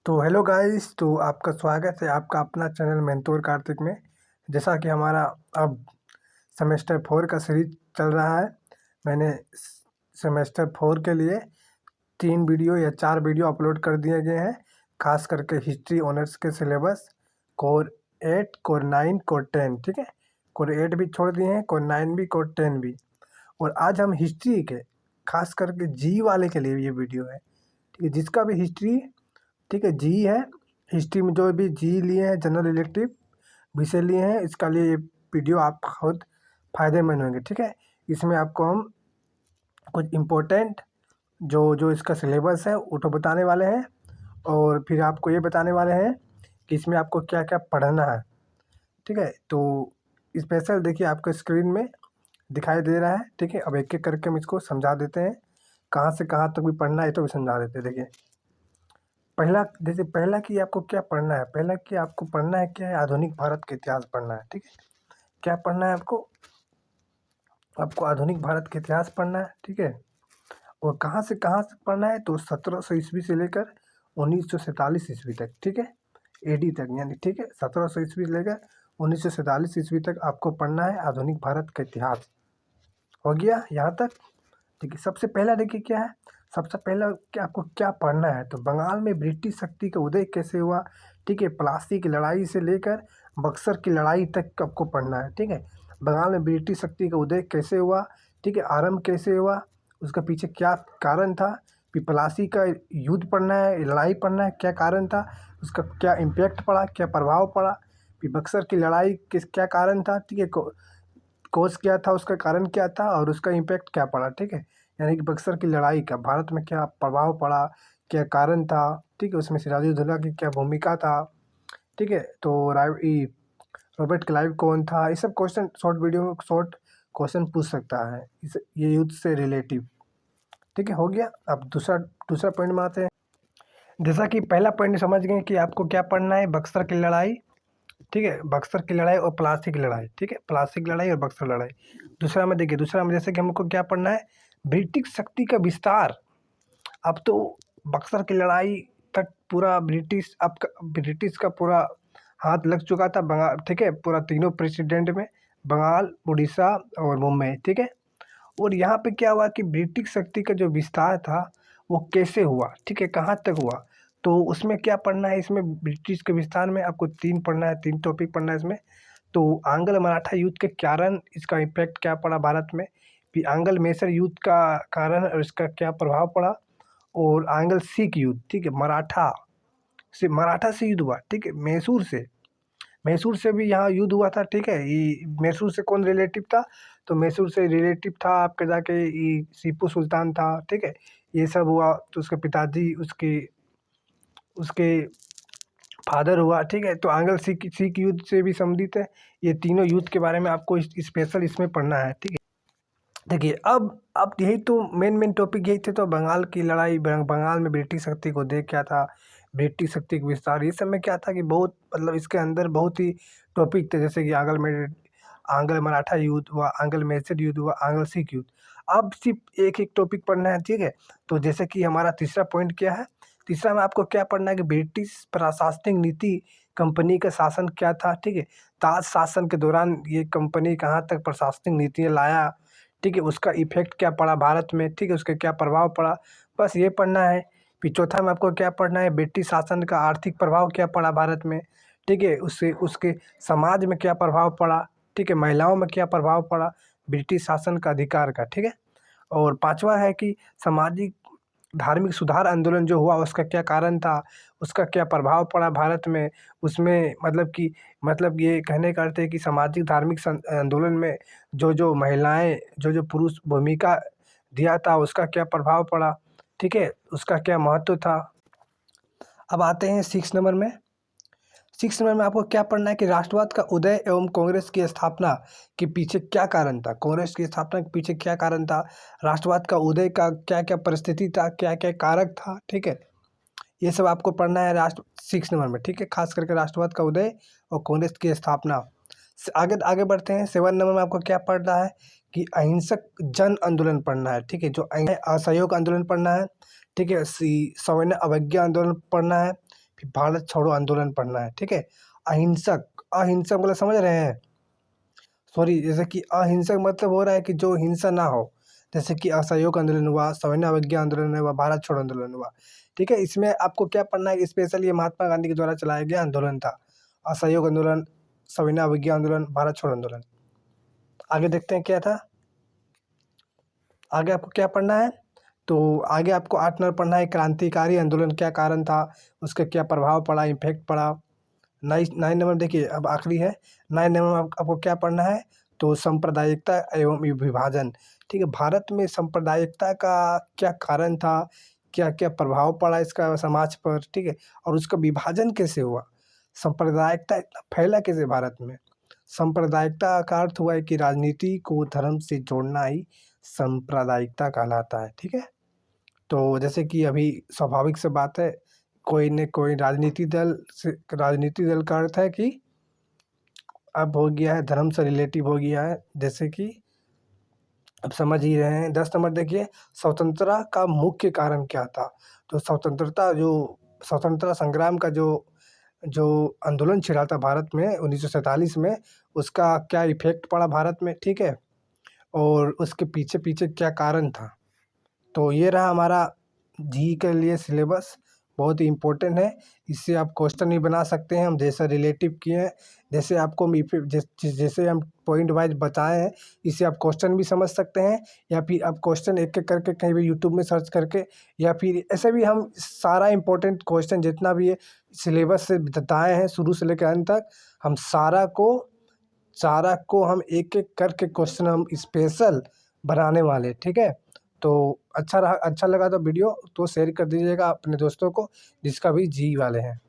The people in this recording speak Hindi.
तो हेलो गाइस, तो आपका स्वागत है आपका अपना चैनल मेंटोर कार्तिक में। जैसा कि हमारा अब सेमेस्टर 4 का सीरीज चल रहा है। मैंने सेमेस्टर 4 के लिए 3 वीडियो या 4 वीडियो अपलोड कर दिए गए हैं। खास करके हिस्ट्री ऑनर्स के सिलेबस कोर 8, कोर 9, कोर 10, ठीक है। कोर 8 भी छोड़ दिए हैं, कोर 9 भी, कोर 10 भी। और आज हम हिस्ट्री के खास करके जी वाले के लिए ये वीडियो है, ठीक है। जिसका भी हिस्ट्री, ठीक है, जी है, हिस्ट्री में जो भी जी लिए हैं, जनरल इलेक्टिव विषय लिए हैं, इसका लिए ये वीडियो आप बहुत फ़ायदेमंद होंगे, ठीक है। इसमें आपको हम कुछ इम्पोर्टेंट जो जो इसका सिलेबस है वो तो बताने वाले हैं, और फिर आपको ये बताने वाले हैं कि इसमें आपको क्या क्या पढ़ना है, ठीक है। तो स्पेशल देखिए आपको स्क्रीन में दिखाई दे रहा है, ठीक है। अब एक एक करके हम इसको समझा देते हैं, कहाँ से कहाँ तक भी पढ़ना है तो भी समझा देते हैं। देखिए, पहला, जैसे पहला कि आपको क्या पढ़ना है, पहला कि आपको पढ़ना है क्या है, आधुनिक भारत का इतिहास पढ़ना है, ठीक है। क्या पढ़ना है आपको? आपको आधुनिक भारत का इतिहास पढ़ना है, ठीक है। और कहाँ से पढ़ना है, तो 1700 ईस्वी से लेकर 1947 ईस्वी तक, ठीक है। एडी तक, यानी ठीक है, 1700 ईस्वी से लेकर 1947 ईस्वी तक आपको पढ़ना है आधुनिक भारत का इतिहास। हो गया यहाँ तक? देखिए, सबसे पहला देखिए क्या है, सबसे पहला कि आपको क्या पढ़ना है, तो बंगाल में ब्रिटिश शक्ति का उदय कैसे हुआ, ठीक है। प्लासी की लड़ाई से लेकर बक्सर की लड़ाई तक आपको पढ़ना है, ठीक है। बंगाल में ब्रिटिश शक्ति का उदय कैसे हुआ, ठीक है, आरंभ कैसे हुआ, उसका पीछे क्या कारण था, फिर प्लासी का युद्ध पढ़ना है, लड़ाई पढ़ना है, क्या कारण था, उसका क्या इम्पैक्ट पड़ा, क्या प्रभाव पड़ा, फिर बक्सर की लड़ाई किस क्या कारण था, ठीक है, कोस क्या था, उसका कारण क्या था, और उसका इम्पैक्ट क्या पड़ा, ठीक है। यानी कि बक्सर की लड़ाई का भारत में क्या प्रभाव पड़ा, क्या कारण था, ठीक है, उसमें सिराजुद्दौला की क्या भूमिका था, ठीक है। तो रॉबर्ट क्लाइव कौन था, ये सब क्वेश्चन शॉर्ट वीडियो में शॉर्ट क्वेश्चन पूछ सकता है इस ये युद्ध से रिलेटिव, ठीक है। हो गया। अब दूसरा दूसरा पॉइंट में आते हैं। जैसा कि पहला पॉइंट समझ गए कि आपको क्या पढ़ना है, बक्सर की लड़ाई, ठीक है, बक्सर की लड़ाई और प्लासी की लड़ाई, ठीक है, प्लासी की लड़ाई और बक्सर लड़ाई। दूसरा में देखिए, दूसरा में जैसे कि हमको क्या पढ़ना है, ब्रिटिश शक्ति का विस्तार। अब तो बक्सर की लड़ाई तक पूरा ब्रिटिश का पूरा हाथ लग चुका था बंगाल, ठीक है, पूरा तीनों प्रेसिडेंट में, बंगाल, उड़ीसा और मुंबई, ठीक है। और यहाँ पे क्या हुआ कि ब्रिटिश शक्ति का जो विस्तार था वो कैसे हुआ, ठीक है, कहाँ तक हुआ, तो उसमें क्या पढ़ना है, इसमें ब्रिटिश के विस्तार में आपको 3 पढ़ना है, 3 टॉपिक पढ़ना है इसमें। तो आंग्ल मराठा युद्ध के कारण इसका इम्पैक्ट क्या पड़ा भारत में, फिर आंग्ल मैसूर युद्ध का कारण और इसका क्या प्रभाव पड़ा, और आंग्ल सिख युद्ध, ठीक है, मराठा से युद्ध हुआ, ठीक है, मैसूर से भी यहाँ युद्ध हुआ था, ठीक है। ये मैसूर से कौन रिलेटिव था, तो मैसूर से रिलेटिव था आपके जाके ये टीपू सुल्तान था, ठीक है। ये सब हुआ, तो उसके पिताजी उसके उसके फादर हुआ, ठीक है। तो आंग्ल सिख सिख युद्ध से भी संबंधित है। ये तीनों युद्ध के बारे में आपको स्पेशल इसमें पढ़ना है, ठीक है। देखिए, अब यही तो मेन टॉपिक यही थे। तो बंगाल की लड़ाई, बंगाल में ब्रिटिश शक्ति को देख क्या था, ब्रिटिश शक्ति का विस्तार, ये सब में क्या था कि बहुत, मतलब इसके अंदर बहुत ही टॉपिक थे, जैसे कि आंग्ल मराठा युद्ध हुआ, आंग्ल मैसूर युद्ध हुआ, आंग्ल सिख युद्ध। अब सिर्फ एक एक टॉपिक पढ़ना है, ठीक है। तो जैसे कि हमारा तीसरा पॉइंट क्या है, तीसरा में आपको क्या पढ़ना है कि ब्रिटिश प्रशासनिक नीति, कंपनी का शासन क्या था, ठीक है। ताज शासन के दौरान ये कंपनी कहाँ तक प्रशासनिक नीतियाँ लाया, ठीक है, उसका इफ़ेक्ट क्या पड़ा भारत में, ठीक है, उसका क्या प्रभाव पड़ा, बस ये पढ़ना है। फिर चौथा में आपको क्या पढ़ना है, ब्रिटिश शासन का आर्थिक प्रभाव क्या पड़ा भारत में, ठीक है, उससे उसके समाज में क्या प्रभाव पड़ा, ठीक है, महिलाओं में क्या प्रभाव पड़ा ब्रिटिश शासन का अधिकार का, ठीक है। और पाँचवा है कि सामाजिक धार्मिक सुधार आंदोलन जो हुआ उसका क्या कारण था, उसका क्या प्रभाव पड़ा भारत में, उसमें मतलब ये कहने का अर्थ है कि सामाजिक धार्मिक आंदोलन में जो महिलाएं, जो पुरुष भूमिका दिया था उसका क्या प्रभाव पड़ा, ठीक है, उसका क्या महत्व था। अब आते हैं 6 नंबर में। 6 नंबर में आपको क्या पढ़ना है कि राष्ट्रवाद का उदय एवं कांग्रेस की स्थापना के पीछे क्या कारण था, कांग्रेस की स्थापना के पीछे क्या कारण था, राष्ट्रवाद का उदय का क्या क्या परिस्थिति था, क्या क्या कारक था, ठीक है। ये सब आपको पढ़ना है 6 नंबर में, ठीक है, खास करके राष्ट्रवाद का उदय और कांग्रेस की स्थापना। आगे आगे बढ़ते हैं। 7 नंबर में आपको क्या पढ़ना है कि अहिंसक जन आंदोलन पढ़ना है, ठीक है, जो असहयोग आंदोलन पढ़ना है, ठीक है, सविनय अवज्ञा आंदोलन पढ़ना है, फिर भारत छोड़ो आंदोलन पढ़ना है, ठीक है। अहिंसक, अहिंसक मतलब समझ रहे हैं, सॉरी, जैसे कि अहिंसक मतलब हो रहा है कि जो हिंसा ना हो, जैसे कि असहयोग आंदोलन हुआ, सविनय अवज्ञा आंदोलन हुआ, भारत छोड़ो आंदोलन हुआ, ठीक है। इसमें आपको क्या पढ़ना है, स्पेशल ये महात्मा गांधी के द्वारा चलाया गया आंदोलन था, असहयोग आंदोलन, सविनय अवज्ञा आंदोलन, भारत छोड़ो आंदोलन। आगे देखते हैं क्या था, आगे आपको क्या पढ़ना है। तो आगे आपको 8 नंबर पढ़ना है, क्रांतिकारी आंदोलन क्या कारण था, उसका क्या प्रभाव पड़ा, इम्पैक्ट पड़ा। 9 नंबर देखिए, अब आखिरी है 9 नंबर में आपको क्या पढ़ना है, तो सांप्रदायिकता एवं विभाजन, ठीक है। भारत में सांप्रदायिकता का क्या कारण था, क्या क्या प्रभाव पड़ा इसका समाज पर, ठीक है, और उसका विभाजन कैसे हुआ, सांप्रदायिकता इतना फैला कैसे भारत में। सांप्रदायिकता का अर्थ हुआ है कि राजनीति को धर्म से जोड़ना ही सांप्रदायिकता कहलाता है, ठीक है। तो जैसे कि अभी स्वाभाविक सी बात है, कोई न कोई राजनीतिक दल से, राजनीतिक दल का अर्थ है कि अब हो गया है धर्म से रिलेटिव हो गया है, जैसे कि अब समझ ही रहे हैं। 10 नंबर देखिए, स्वतंत्रता का मुख्य कारण क्या था। तो स्वतंत्रता संग्राम का जो जो आंदोलन छिड़ा था भारत में 1947 में, उसका क्या इफेक्ट पड़ा भारत में, ठीक है, और उसके पीछे पीछे क्या कारण था। तो ये रहा हमारा जी के लिए सिलेबस, बहुत ही इम्पोर्टेंट है। इससे आप क्वेश्चन भी बना सकते हैं, हम जैसा रिलेटिव किए हैं, जैसे आपको जैसे हम पॉइंट वाइज बताए हैं, इससे आप क्वेश्चन भी समझ सकते हैं, या फिर आप क्वेश्चन एक एक करके कहीं भी यूट्यूब में सर्च करके, या फिर ऐसे भी हम सारा इम्पोर्टेंट क्वेश्चन जितना भी है सिलेबस से बताए हैं शुरू से लेकर अंत तक, हम सारा को हम एक एक करके क्वेश्चन हम स्पेशल बनाने वाले, ठीक है। तो अच्छा लगा तो वीडियो तो शेयर कर दीजिएगा अपने दोस्तों को जिसका भी जी वाले हैं।